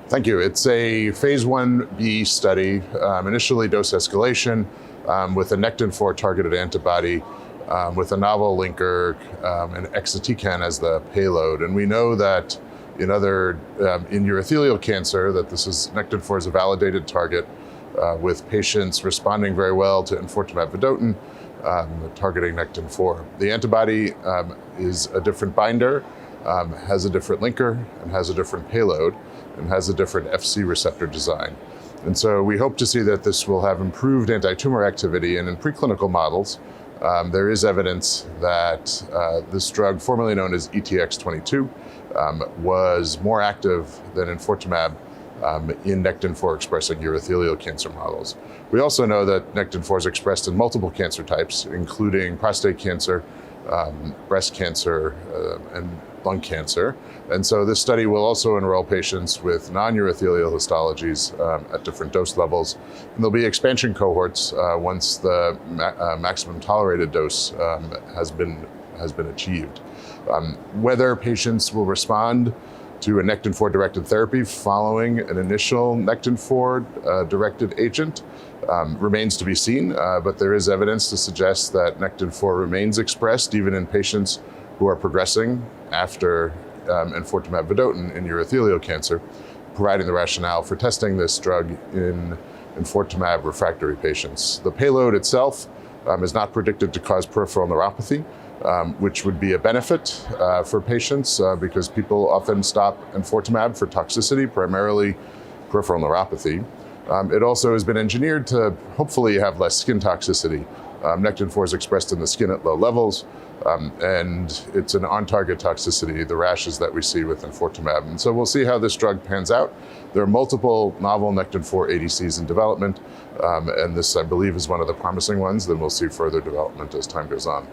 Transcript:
Thank you. It's a phase 1b study, initially dose escalation with a nectin-4-targeted antibody with a novel linker and exatecan as the payload. And we know that in urothelial cancer, that nectin-4 is a validated target with patients responding very well to enfortumab vedotin targeting nectin-4. The antibody is a different binder, has a different linker, and has a different payload, and has a different FC receptor design. And so we hope to see that this will have improved antitumor activity, and in preclinical models, there is evidence that this drug, formerly known as ETX-22, was more active than enfortumab in nectin-4 expressing urothelial cancer models. We also know that nectin-4 is expressed in multiple cancer types, including prostate cancer, breast cancer, and lung cancer. And so this study will also enroll patients with non-urothelial histologies at different dose levels. And there'll be expansion cohorts once the maximum tolerated dose has been achieved. Whether patients will respond to a nectin-4 directed therapy following an initial nectin-4 directed agent remains to be seen, but there is evidence to suggest that nectin-4 remains expressed even in patients who are progressing after enfortumab vedotin in urothelial cancer, providing the rationale for testing this drug in enfortumab refractory patients. The payload itself is not predicted to cause peripheral neuropathy, which would be a benefit for patients because people often stop enfortumab for toxicity, primarily peripheral neuropathy. It also has been engineered to hopefully have less skin toxicity. Nectin-4 is expressed in the skin at low levels, and it's an on-target toxicity, the rashes that we see with enfortumab. And so we'll see how this drug pans out. There are multiple novel nectin-4 ADCs in development, and this, I believe, is one of the promising ones. Then we'll see further development as time goes on.